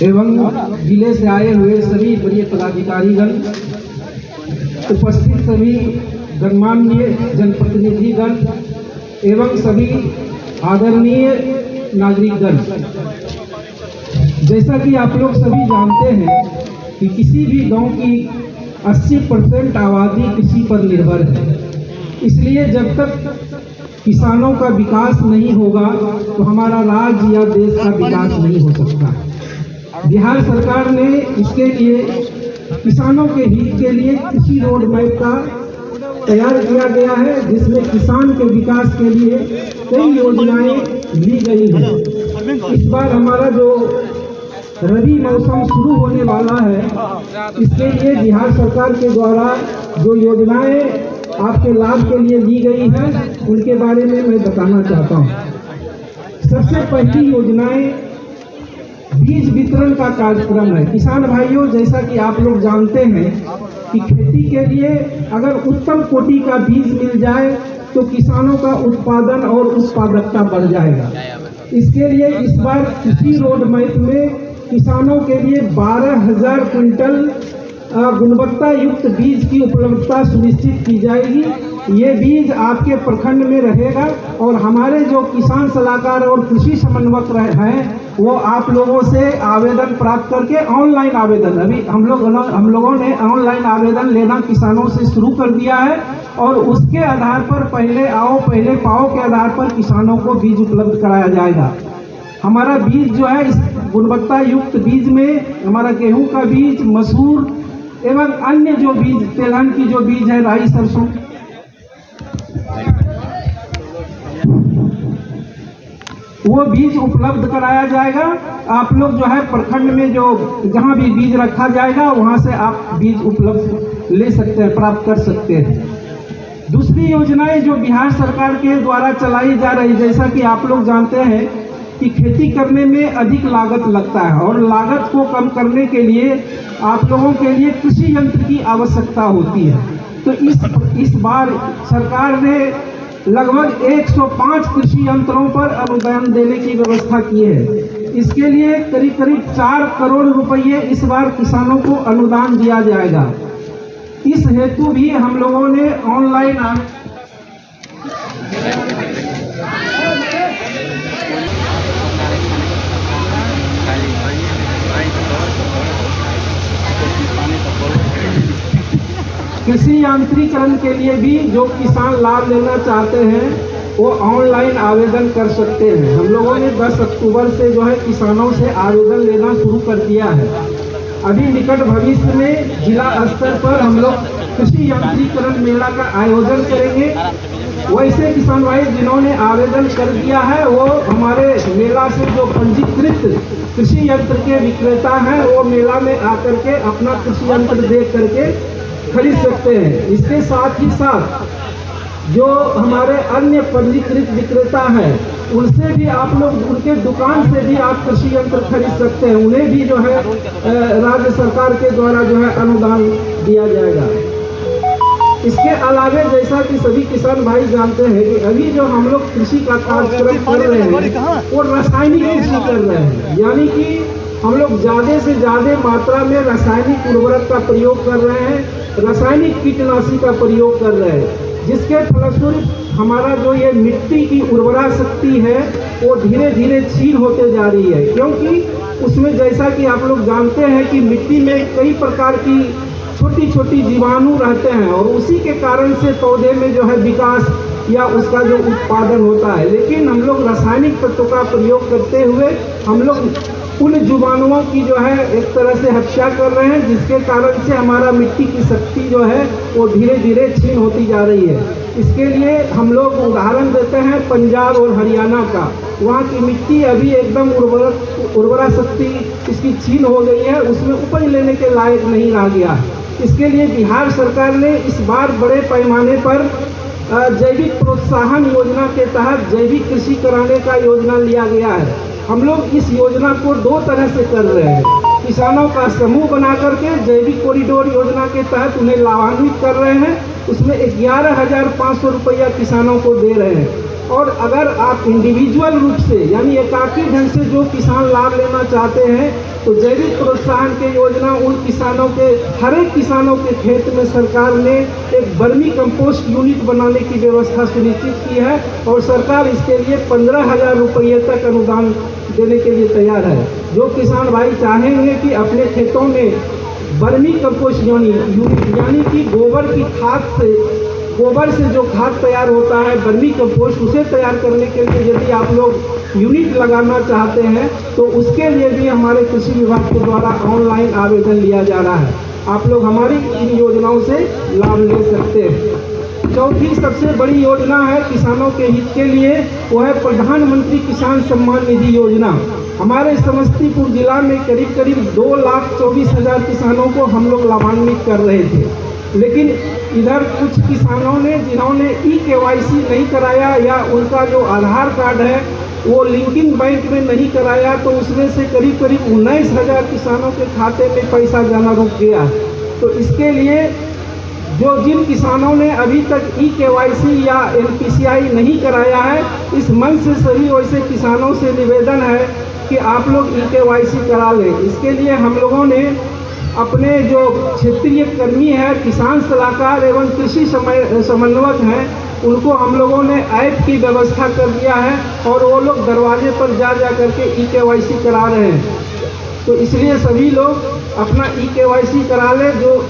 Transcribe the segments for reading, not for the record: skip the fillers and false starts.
एवं जिले से आए हुए सभी वरीय पदाधिकारीगण, उपस्थित सभी गणमान्य जनप्रतिनिधिगण एवं सभी आदरणीय नागरिकगण, जैसा कि आप लोग सभी जानते हैं कि किसी भी गांव की 80% आबादी कृषि पर निर्भर है। इसलिए जब तक किसानों का विकास नहीं होगा तो हमारा राज्य या देश का विकास नहीं हो सकता। बिहार सरकार ने इसके लिए किसानों के हित के लिए कृषि रोड मैप का तैयार किया गया है, जिसमें किसान के विकास के लिए कई योजनाएं ली गई हैं। इस बार हमारा जो रबी मौसम शुरू होने वाला है, इसके लिए बिहार सरकार के द्वारा जो योजनाएं आपके लाभ के लिए ली गई हैं, उनके बारे में मैं बताना चाहता हूं। सबसे पहली योजनाएं बीज वितरण का कार्यक्रम है। किसान भाइयों, जैसा कि आप लोग जानते हैं कि खेती के लिए अगर उत्तम कोटि का बीज मिल जाए तो किसानों का उत्पादन और उत्पादकता बढ़ जाएगा। इसके लिए इस बार कृषि रोड मैप में किसानों के लिए 12,000 क्विंटल गुणवत्ता युक्त बीज की उपलब्धता सुनिश्चित की जाएगी। ये बीज आपके प्रखंड में रहेगा और हमारे जो किसान सलाहकार और कृषि समन्वयक हैं, वो आप लोगों से आवेदन प्राप्त करके ऑनलाइन आवेदन, अभी हम लोगों ने ऑनलाइन आवेदन लेना किसानों से शुरू कर दिया है और उसके आधार पर पहले आओ पहले पाओ के आधार पर किसानों को बीज उपलब्ध कराया जाएगा। हमारा बीज जो है, इस गुणवत्ता युक्त बीज में हमारा गेहूं का बीज, मसूर एवं अन्य जो बीज, तिलहन की जो बीज है, राई, सरसों, वो बीज उपलब्ध कराया जाएगा। आप लोग जो है प्रखंड में जो जहां भी बीज रखा जाएगा वहां से आप बीज उपलब्ध ले सकते हैं, प्राप्त कर सकते हैं। दूसरी योजनाएं जो बिहार सरकार के द्वारा चलाई जा रही, जैसा कि आप लोग जानते हैं कि खेती करने में अधिक लागत लगता है और लागत को कम करने के लिए आप लोगों के लिए कृषि यंत्र की आवश्यकता होती है। तो इस बार सरकार ने लगभग 105 कृषि यंत्रों पर अनुदान देने की व्यवस्था की है। इसके लिए करीब करीब 4 करोड़ रुपये इस बार किसानों को अनुदान दिया जाएगा। इस हेतु भी हम लोगों ने ऑनलाइन कृषि यांत्रिकरण के लिए भी जो किसान लाभ लेना चाहते हैं वो ऑनलाइन आवेदन कर सकते हैं। हम लोगों ने 10 अक्टूबर से जो है किसानों से आवेदन लेना शुरू कर दिया है। अभी निकट भविष्य में जिला स्तर पर हम लोग कृषि यांत्रिकरण मेला का आयोजन करेंगे। वैसे किसान भाई जिन्होंने आवेदन कर दिया है वो हमारे मेला से जो पंजीकृत कृषि यंत्र के विक्रेता हैं वो मेला में आकर के अपना कृषि यंत्र देख करके खरीद सकते हैं। इसके साथ ही साथ जो हमारे अन्य पंजीकृत विक्रेता हैं उनसे भी आप लोग, उनके दुकान से भी आप कृषि यंत्र खरीद सकते हैं। उन्हें भी जो है राज्य सरकार के द्वारा जो है अनुदान दिया जाएगा। इसके अलावा जैसा कि सभी किसान भाई जानते हैं कि अभी जो हम लोग कृषि का कार्यक्रम कर रहे हैं वो रासायनिक कृषि कर रहे हैं, यानी कि हम लोग ज़्यादा से ज़्यादा मात्रा में रासायनिक उर्वरक का प्रयोग कर रहे हैं, रासायनिक कीटनाशी का प्रयोग कर रहे हैं, जिसके फलस्वरूप हमारा जो ये मिट्टी की उर्वरा शक्ति है वो धीरे धीरे क्षीण होते जा रही है। क्योंकि उसमें जैसा कि आप लोग जानते हैं कि मिट्टी में कई प्रकार की छोटी छोटी जीवाणु रहते हैं और उसी के कारण से पौधे में जो है विकास या उसका जो उत्पादन होता है। लेकिन हम लोग रासायनिक तत्वों का प्रयोग करते हुए हम लोग उन जीवाणुओं की जो है एक तरह से हत्या कर रहे हैं, जिसके कारण से हमारा मिट्टी की शक्ति जो है वो धीरे धीरे क्षीण होती जा रही है। इसके लिए हम लोग उदाहरण देते हैं पंजाब और हरियाणा का। वहाँ की मिट्टी अभी एकदम उर्वरा शक्ति इसकी क्षीण हो गई है, उसमें उपज लेने के लायक नहीं रह गया। इसके लिए बिहार सरकार ने इस बार बड़े पैमाने पर जैविक प्रोत्साहन योजना के तहत जैविक कृषि कराने का योजना लिया गया है। हम लोग इस योजना को 2 तरह से कर रहे हैं। किसानों का समूह बना करके जैविक कॉरिडोर योजना के तहत उन्हें लाभान्वित कर रहे हैं। उसमें 11,500 रुपया किसानों को दे रहे हैं। और अगर आप इंडिविजुअल रूप से यानी एकाकी ढंग से जो किसान लाभ लेना चाहते हैं तो जैविक प्रोत्साहन की योजना उन किसानों के हर एक किसानों के खेत में सरकार ने एक वर्मी कंपोस्ट यूनिट बनाने की व्यवस्था सुनिश्चित की है और सरकार इसके लिए 15,000 रुपये तक अनुदान देने के लिए तैयार है। जो किसान भाई चाहेंगे कि अपने खेतों में वर्मी कंपोस्ट यानी कि गोबर से जो खाद तैयार होता है वर्मी कंपोस्ट, उसे तैयार करने के लिए यदि आप लोग यूनिट लगाना चाहते हैं तो उसके लिए भी हमारे कृषि विभाग के द्वारा ऑनलाइन आवेदन लिया जा रहा है। आप लोग हमारी इन योजनाओं से लाभ ले सकते हैं। चौथी सबसे बड़ी योजना है किसानों के हित के लिए, वो है प्रधानमंत्री किसान सम्मान निधि योजना। हमारे समस्तीपुर जिला में करीब 2,24,000 किसानों को हम लोग लाभान्वित कर रहे थे, लेकिन इधर कुछ किसानों ने जिन्होंने KYC नहीं कराया या उनका जो आधार कार्ड है वो लिंकिंग बैंक में नहीं कराया, तो उसमें से करीब 19,000 किसानों के खाते में पैसा जाना रुक गया। तो इसके लिए जिन किसानों ने अभी तक KYC या NPCI नहीं कराया है, इस मंच से सभी वैसे किसानों से निवेदन है कि आप लोग KYC करा लें। इसके लिए हम लोगों ने अपने जो क्षेत्रीय कर्मी है, किसान सलाहकार एवं कृषि समन्वयक हैं, उनको हम लोगों ने ऐप की व्यवस्था कर दिया है और वो लोग दरवाजे पर जा करके KYC करा रहे हैं। तो इसलिए सभी लोग अपना KYC करा लें, जो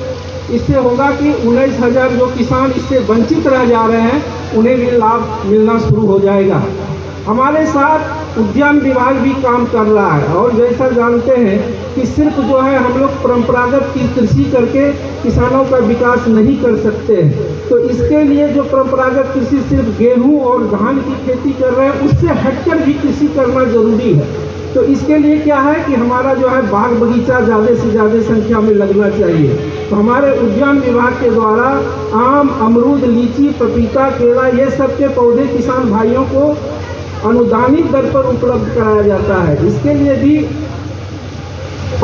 इससे होगा कि 19,000 जो किसान इससे वंचित रह जा रहे हैं उन्हें भी लाभ मिलना शुरू हो जाएगा। हमारे साथ उद्यान विभाग भी काम कर रहा है और जैसा जानते हैं कि सिर्फ जो है हम लोग परंपरागत की कृषि करके किसानों का विकास नहीं कर सकते हैं। तो इसके लिए जो परंपरागत कृषि सिर्फ गेहूं और धान की खेती कर रहे हैं, उससे हटकर भी कृषि करना जरूरी है। तो इसके लिए क्या है कि हमारा जो है बाग बगीचा ज़्यादा से ज़्यादा संख्या में लगना चाहिए। तो हमारे उद्यान विभाग के द्वारा आम, अमरूद, लीची, पपीता, केला ये सब के पौधे किसान भाइयों को अनुदानित दर पर उपलब्ध कराया जाता है। इसके लिए भी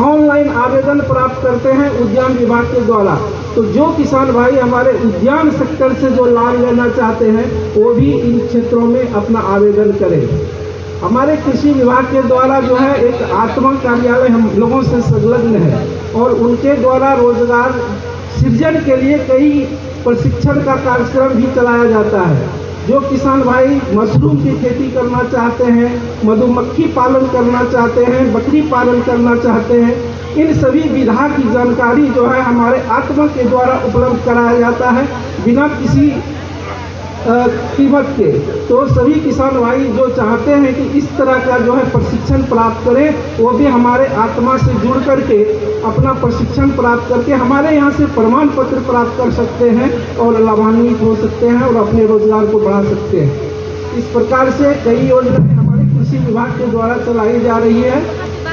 ऑनलाइन आवेदन प्राप्त करते हैं उद्यान विभाग के द्वारा। तो जो किसान भाई हमारे उद्यान सेक्टर से जो लाभ लेना चाहते हैं वो भी इन क्षेत्रों में अपना आवेदन करें। हमारे कृषि विभाग के द्वारा जो है एक आत्मा कार्यालय हम लोगों से संलग्न है और उनके द्वारा रोजगार सृजन के लिए कई प्रशिक्षण का कार्यक्रम भी चलाया जाता है। जो किसान भाई मशरूम की खेती करना चाहते हैं, मधुमक्खी पालन करना चाहते हैं, बकरी पालन करना चाहते हैं, इन सभी विधा की जानकारी जो है हमारे आत्मा के द्वारा उपलब्ध कराया जाता है बिना किसी कीमत के। तो सभी किसान भाई जो चाहते हैं कि इस तरह का जो है प्रशिक्षण प्राप्त करें, वो भी हमारे आत्मा से जुड़ करके अपना प्रशिक्षण प्राप्त करके हमारे यहाँ से प्रमाण पत्र प्राप्त कर सकते हैं और लाभान्वित हो सकते हैं और अपने रोजगार को बढ़ा सकते हैं। इस प्रकार से कई योजनाएं हमारे कृषि विभाग के द्वारा चलाई जा रही है।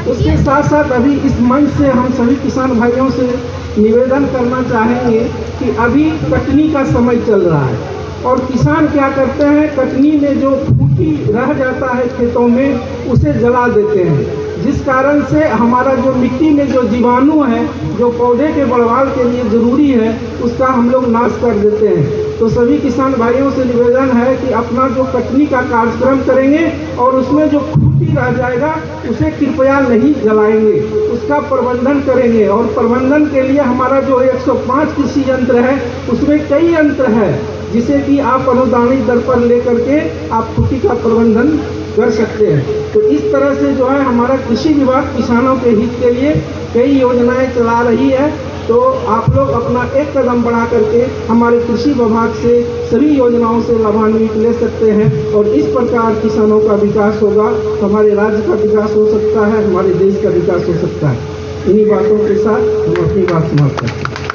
उसके साथ साथ अभी इस मंच से हम सभी किसान भाइयों से निवेदन करना चाहेंगे कि अभी कटनी का समय चल रहा है और किसान क्या करते हैं, कटनी में जो फूटी रह जाता है खेतों में उसे जला देते हैं, जिस कारण से हमारा जो मिट्टी में जो जीवाणु है जो पौधे के बढ़वाल के लिए ज़रूरी है उसका हम लोग नाश कर देते हैं। तो सभी किसान भाइयों से निवेदन है कि अपना जो कटनी का कार्यक्रम करेंगे और उसमें जो फूटी रह जाएगा उसे कृपया नहीं जलाएंगे, उसका प्रबंधन करेंगे। और प्रबंधन के लिए हमारा जो 105 कृषि यंत्र है उसमें कई यंत्र है जिसे कि आप अनुदानित दर पर लेकर के आप फूटी का प्रबंधन कर सकते हैं। तो इस तरह से जो है हमारा कृषि विभाग किसानों के हित के लिए कई योजनाएं चला रही है। तो आप लोग अपना एक कदम बढ़ा करके हमारे कृषि विभाग से सभी योजनाओं से लाभान्वित ले सकते हैं और इस प्रकार किसानों का विकास होगा, हमारे राज्य का विकास हो सकता है, हमारे देश का विकास हो सकता है। इन्हीं बातों के साथ हम अपनी बात समाप्त करते हैं।